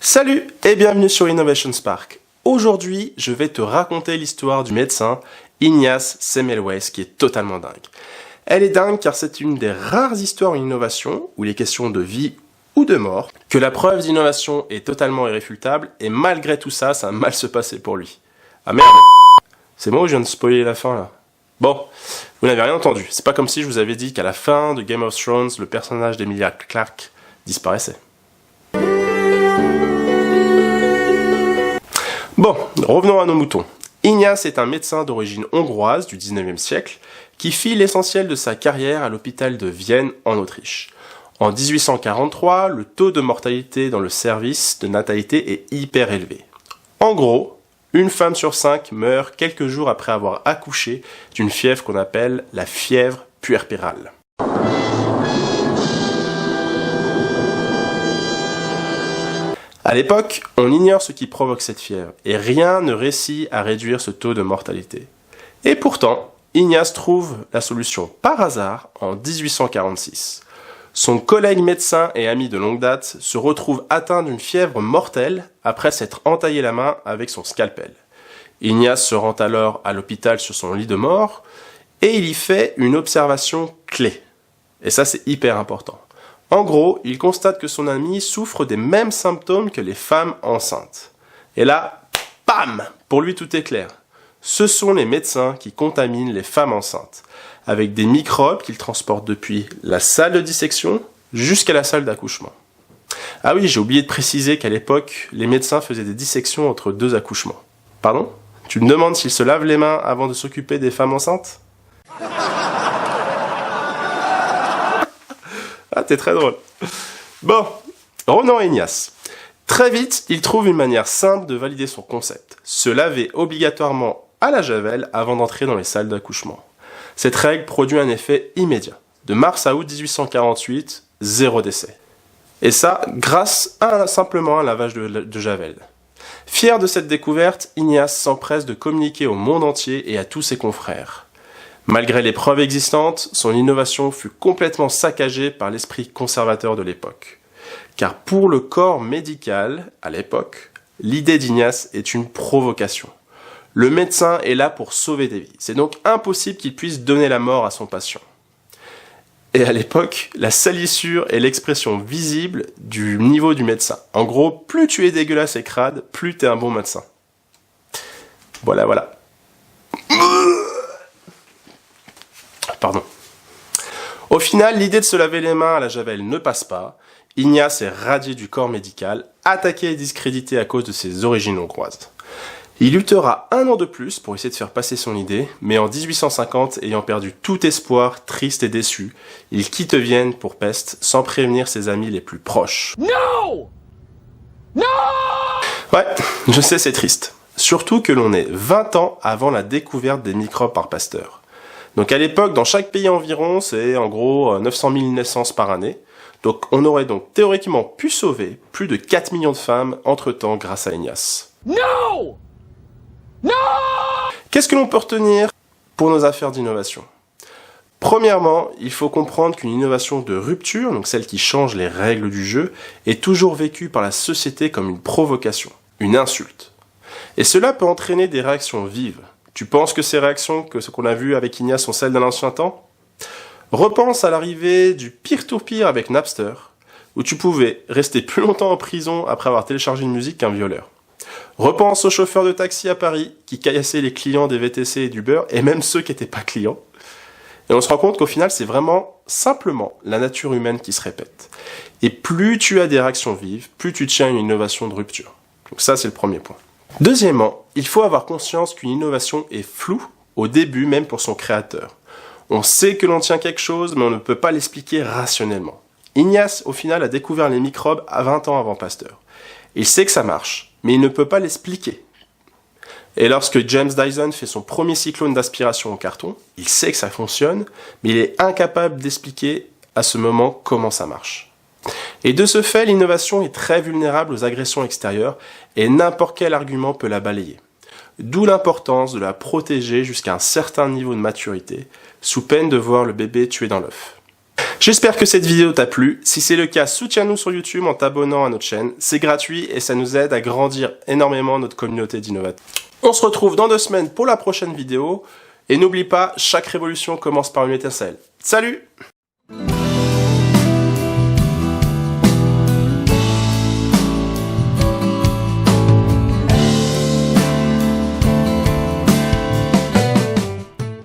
Salut et bienvenue sur Innovation Spark. Aujourd'hui, je vais te raconter l'histoire du médecin Ignaz Semmelweis qui est totalement dingue. Elle est dingue car c'est une des rares histoires d'innovation où il est question de vie ou de mort, que la preuve d'innovation est totalement irréfutable et malgré tout ça, ça a mal se passé pour lui. Ah merde, c'est moi ou je viens de spoiler la fin là? Bon, vous n'avez rien entendu, c'est pas comme si je vous avais dit qu'à la fin de Game of Thrones, le personnage d'Emilia Clarke disparaissait. Bon, revenons à nos moutons. Ignaz est un médecin d'origine hongroise du 19e siècle qui fit l'essentiel de sa carrière à l'hôpital de Vienne en Autriche. En 1843, le taux de mortalité dans le service de natalité est hyper élevé. En gros, une femme sur 5 meurt quelques jours après avoir accouché d'une fièvre qu'on appelle la fièvre puerpérale. À l'époque, on ignore ce qui provoque cette fièvre, et rien ne réussit à réduire ce taux de mortalité. Et pourtant, Ignaz trouve la solution par hasard en 1846. Son collègue médecin et ami de longue date se retrouve atteint d'une fièvre mortelle après s'être entaillé la main avec son scalpel. Ignaz se rend alors à l'hôpital sur son lit de mort, et il y fait une observation clé. Et ça, c'est hyper important. En gros, il constate que son ami souffre des mêmes symptômes que les femmes enceintes. Et là, bam! Pour lui, tout est clair. Ce sont les médecins qui contaminent les femmes enceintes, avec des microbes qu'ils transportent depuis la salle de dissection jusqu'à la salle d'accouchement. Ah oui, j'ai oublié de préciser qu'à l'époque, les médecins faisaient des dissections entre 2 accouchements. Pardon? Tu me demandes s'ils se lavent les mains avant de s'occuper des femmes enceintes? Ah, t'es très drôle. Bon, revenons à Ignaz. Très vite, il trouve une manière simple de valider son concept. Se laver obligatoirement à la javel avant d'entrer dans les salles d'accouchement. Cette règle produit un effet immédiat. De mars à août 1848, 0 décès. Et ça, grâce à simplement un lavage de javel. Fier de cette découverte, Ignaz s'empresse de communiquer au monde entier et à tous ses confrères. Malgré les preuves existantes, son innovation fut complètement saccagée par l'esprit conservateur de l'époque. Car pour le corps médical, à l'époque, l'idée d'Ignaz est une provocation. Le médecin est là pour sauver des vies. C'est donc impossible qu'il puisse donner la mort à son patient. Et à l'époque, la salissure est l'expression visible du niveau du médecin. En gros, plus tu es dégueulasse et crade, plus tu es un bon médecin. Voilà. Pardon. Au final, l'idée de se laver les mains à la javel ne passe pas. Ignaz est radié du corps médical, attaqué et discrédité à cause de ses origines hongroises. Il luttera 1 an de plus pour essayer de faire passer son idée, mais en 1850, ayant perdu tout espoir, triste et déçu, il quitte Vienne pour Pest sans prévenir ses amis les plus proches. Non! Ouais, je sais, c'est triste. Surtout que l'on est 20 ans avant la découverte des microbes par Pasteur. Donc à l'époque, dans chaque pays environ, c'est en gros 900 000 naissances par année. Donc on aurait donc théoriquement pu sauver plus de 4 millions de femmes entre-temps grâce à Ignaz. Non! Qu'est-ce que l'on peut retenir pour nos affaires d'innovation? Premièrement, il faut comprendre qu'une innovation de rupture, donc celle qui change les règles du jeu, est toujours vécue par la société comme une provocation, une insulte. Et cela peut entraîner des réactions vives. Tu penses que ces réactions, que ce qu'on a vu avec Ignaz, sont celles d'un ancien temps? Repense à l'arrivée du peer-to-peer avec Napster, où tu pouvais rester plus longtemps en prison après avoir téléchargé une musique qu'un violeur. Repense aux chauffeurs de taxi à Paris qui caillassaient les clients des VTC et d'Uber, et même ceux qui n'étaient pas clients. Et on se rend compte qu'au final, c'est vraiment simplement la nature humaine qui se répète. Et plus tu as des réactions vives, plus tu tiens une innovation de rupture. Donc ça, c'est le premier point. Deuxièmement, il faut avoir conscience qu'une innovation est floue au début, même pour son créateur. On sait que l'on tient quelque chose, mais on ne peut pas l'expliquer rationnellement. Ignaz, au final, a découvert les microbes à 20 ans avant Pasteur. Il sait que ça marche, mais il ne peut pas l'expliquer. Et lorsque James Dyson fait son premier cyclone d'aspiration au carton, il sait que ça fonctionne, mais il est incapable d'expliquer à ce moment comment ça marche. Et de ce fait, l'innovation est très vulnérable aux agressions extérieures et n'importe quel argument peut la balayer. D'où l'importance de la protéger jusqu'à un certain niveau de maturité, sous peine de voir le bébé tué dans l'œuf. J'espère que cette vidéo t'a plu. Si c'est le cas, soutiens-nous sur YouTube en t'abonnant à notre chaîne. C'est gratuit et ça nous aide à grandir énormément notre communauté d'innovateurs. On se retrouve dans 2 semaines pour la prochaine vidéo. Et n'oublie pas, chaque révolution commence par une étincelle. Salut!